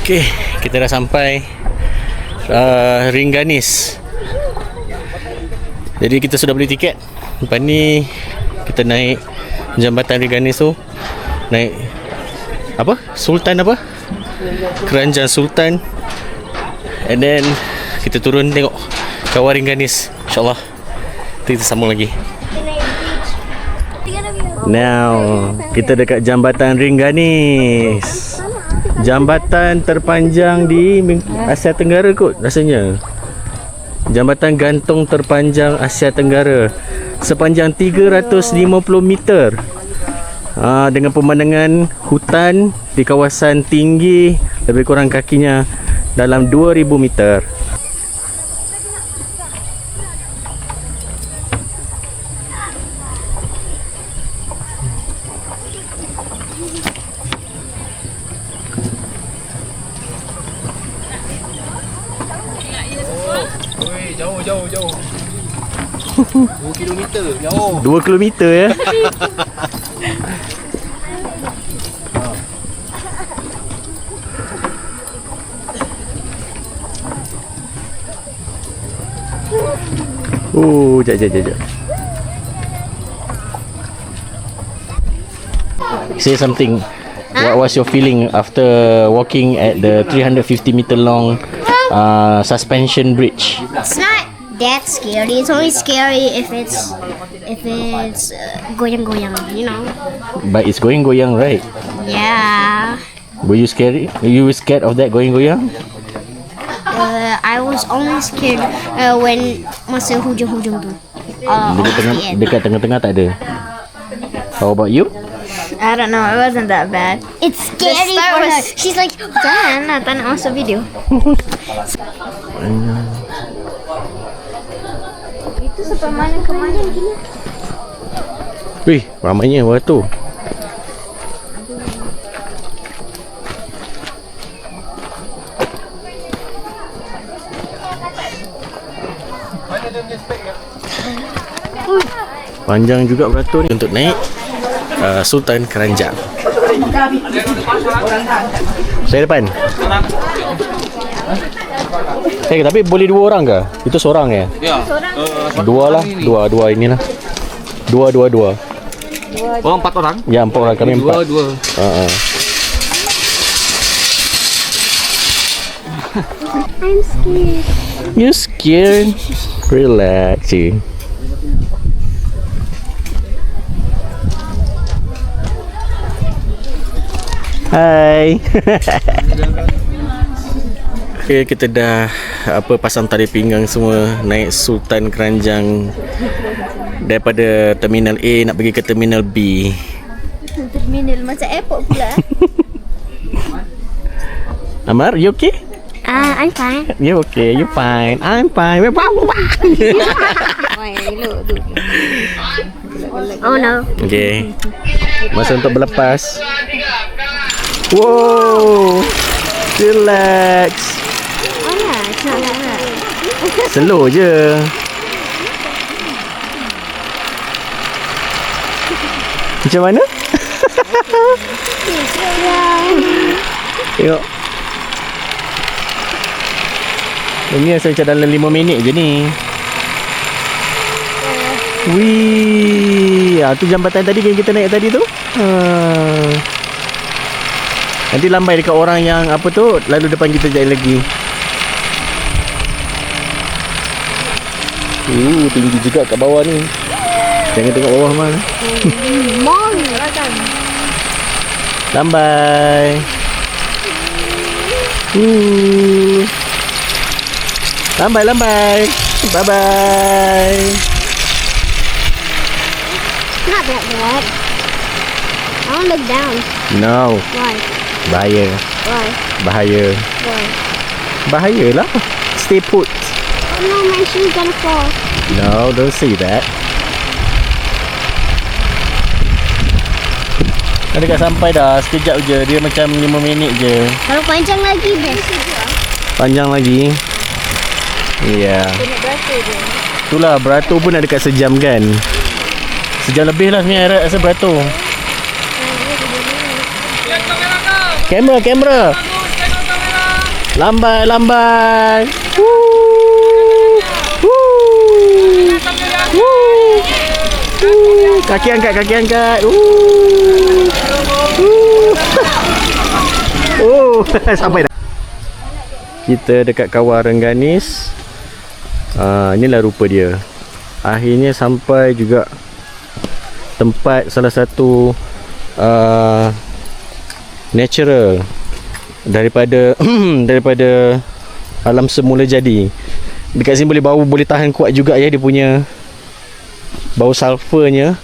Okey, kita dah sampai Ringganis. Jadi kita sudah beli tiket. Lepas ni kita naik jambatan Ringganis tu. Naik apa? Sultan apa? Keranjang Sultan. And then kita turun tengok kawah Ringganis. InsyaAllah kita sambung lagi. Now kita dekat jambatan Ringganis, jambatan terpanjang di Asia Tenggara kot rasanya. Jambatan gantung terpanjang Asia Tenggara, sepanjang 350 meter, dengan pemandangan hutan di kawasan tinggi lebih kurang kakinya dalam 2000 meter. Jauh. 2 kilometer jauh. 2 kilometer ya. Jap. Say something. What was your feeling after walking at the 350 meter long suspension bridge? It's not that scary. It's only scary if it's goyang, you know. But it's goyang, right? Yeah. Were you scared? You were scared of that goyang? I was only scared when masa hujung-hujung tu. Dekat tengah-tengah tak ada. How about you? I don't know, it wasn't that bad. It's scary for her. She's like, Jangan lah, tak nak masuk video. Itu sampai mana ke mana gila? Wih, ramainya waktu. Panjang juga beratur ni untuk naik Sultan Keranjang. Saya depan. Tapi boleh 2 orang ke? Itu seorang ya? Ya. 2 lah. 2 inilah. 2. Oh, 4 orang? Ya, 4 orang. Kami 4. 2. I'm scared. You scared? Relax. Hai. Okay, kita dah pasang tali pinggang semua, naik Sultan Keranjang daripada Terminal A nak pergi ke Terminal B. Terminal macam airport pula. Amar, you okay? I'm fine. You okay? You fine? I'm fine. Oh no. Okay. Masa untuk berlepas. Wow. Relax. Oh yeah, it's not that bad. Slow je. Macam mana? Tengok. Ini rasa macam dalam 5 minit je ni. Wih, tu jambatan tadi yang kita naik tadi tu. Nanti lambai dekat orang yang lalu depan kita jap lagi. Tinggi juga kat bawah ni. Jangan tengok bawah mana. Lambai. Lambai. Bye-bye. Not that bad. I want to look down. No. Why? Bahaya. Why? Bahaya. Why? Bahayalah. Stay put. Oh no, my shoe's gonna fall. No, don't say that. Dah dekat sampai dah. Sekejap je. Dia macam 5 minit je. Kalau panjang lagi, best. Panjang lagi. Ya. Itulah beratur pun nak dekat sejam kan. Sejam lebih lah sebenarnya rasa beratur. Kamera. Lambat. Woo. Woo. Woo. Kaki angkat. Sampai dah. Kita dekat Kawah Rengganis. Inilah rupa dia. Akhirnya sampai juga tempat salah satu natural daripada alam semula jadi. Dekat sini boleh tahan kuat juga ya, dia punya bau sulfurnya.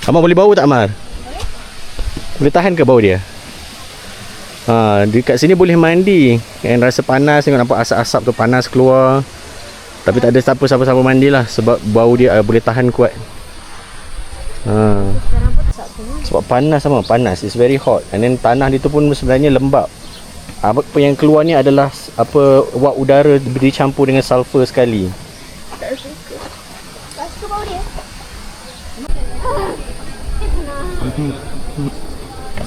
Amar boleh bau tak, Amar? Boleh tahan ke bau dia? Dekat sini boleh mandi. Yang rasa panas, tengok nampak asap-asap tu panas keluar. Tapi tak ada siapa-siapa mandilah sebab bau dia boleh tahan kuat. Sebab panas sama, panas. It's very hot. And then tanah dia tu pun sebenarnya lembap. Apa yang keluar ni adalah wap udara dicampur dengan sulfur sekali.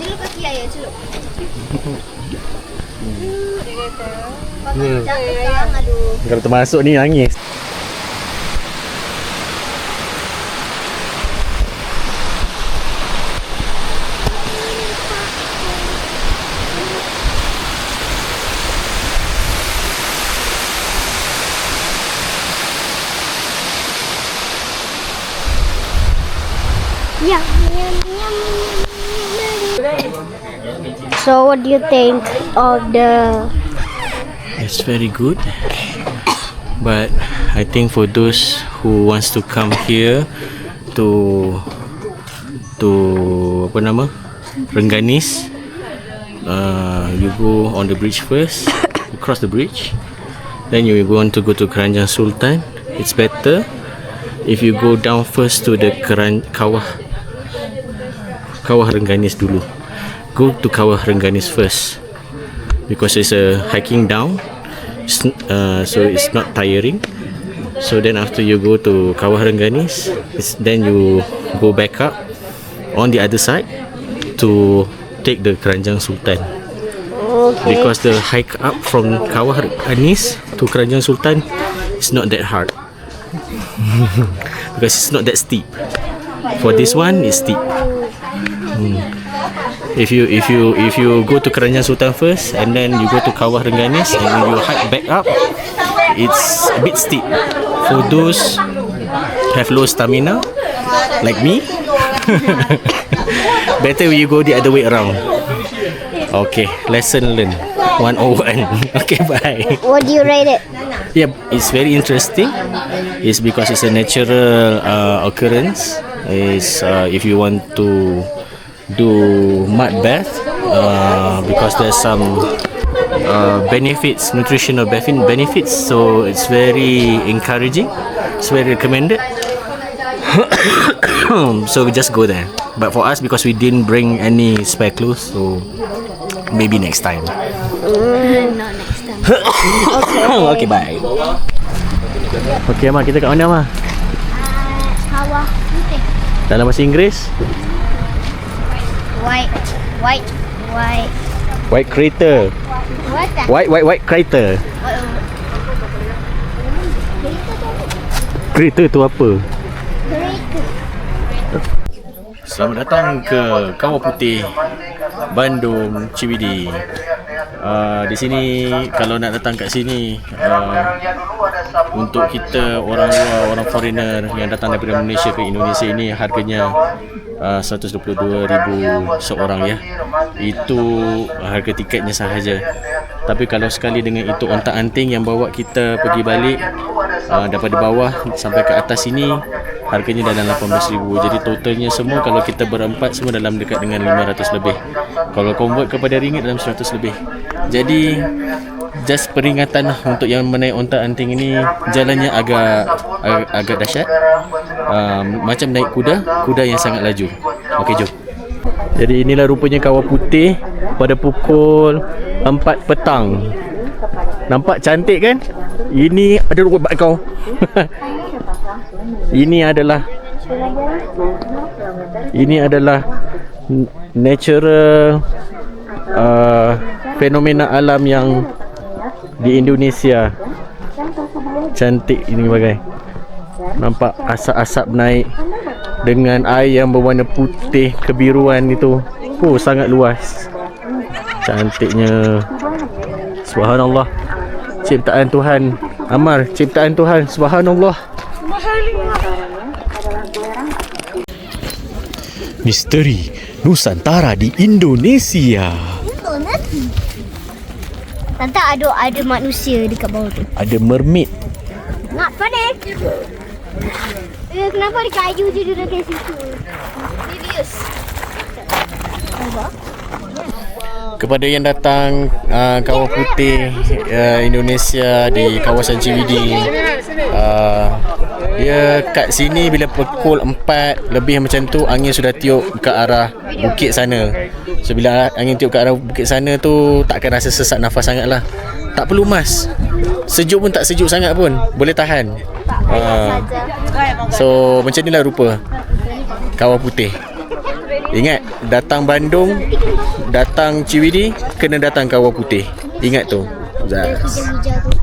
Celup kaki ayah, celup. Dia kata, aduh. Kalau termasuk ni nangis. So what do you think of the... It's very good, but I think for those who wants to come here to apa nama, Rengganis, you go on the bridge first, you cross the bridge, then you want to go to Keranjang Sultan. It's better if you go down first to the Kawah Rengganis dulu. Go to Kawah Rengganis first because it's a hiking down, so it's not tiring. So then after you go to Kawah Rengganis, then you go back up on the other side to take the Keranjang Sultan. Okay. Because the hike up from Kawah Rengganis to Keranjang Sultan is not that hard. Because it's not that steep. For this one, it's steep. If you go to Keranjang Sultan first and then you go to Kawah Rengganis and you hike back up, it's a bit steep. For those have low stamina like me, better you go the other way around. Okay, lesson learned 101. Okay, bye. What do you rate it? Yeah, it's very interesting. It's because it's a natural occurrence. It's if you want to do mud bath, because there's some benefits, nutritional benefits, so it's very encouraging. It's very recommended. So we just go there. But for us, because we didn't bring any spare clothes, so maybe next time. Not next time. Okay, bye. Okay, Amar, kita kat mana, Amar? Kawah putih. Dalam bahasa Inggeris? White crater. What the? White crater. Crater tu apa? Selamat datang ke Kawah Putih, Bandung, CBD. Di sini kalau nak datang kat sini, untuk kita orang luar, orang foreigner yang datang daripada Malaysia ke Indonesia ini, harganya 122,000 seorang ya. Itu harga tiketnya sahaja. Tapi kalau sekali dengan itu ontak-anting yang bawa kita pergi balik, daripada bawah sampai ke atas ini, harganya dalam 18,000. Jadi totalnya semua kalau kita berempat semua dalam dekat dengan 500 lebih. Kalau convert kepada ringgit dalam 100 lebih. Jadi just peringatan lah untuk yang menaik ontak-anting ini, jalannya agak dahsyat. Macam naik kuda yang sangat laju. Okey, jom. Jadi inilah rupanya Kawah Putih pada pukul 4 petang. Nampak cantik kan? Ini ada rupa kau. Ini adalah natural fenomena alam yang di Indonesia. Cantik ini bagai. Nampak asap-asap naik dengan air yang berwarna putih kebiruan itu. Oh, sangat luas. Cantiknya. Subhanallah. Ciptaan Tuhan. Amar, ciptaan Tuhan. Subhanallah. Misteri Nusantara di Indonesia. Tante ada manusia dekat bawah tu. Ada mermaid. Nak panik. Kenapa ada kayu je duduk kat situ? Serius. Kepada yang datang Kawah Putih Indonesia di kawasan CBD, dia kat sini bila pukul 4 lebih macam tu, angin sudah tiup ke arah bukit sana. So bila angin tiup ke arah bukit sana tu, takkan rasa sesak nafas sangat lah. Tak perlu mask. Sejuk pun tak sejuk sangat pun, boleh tahan. So macam inilah rupa Kawah Putih. Ingat, datang Bandung, datang CBD, kena datang Kawah Putih. Ingat tu. Zaz. Hijau tu.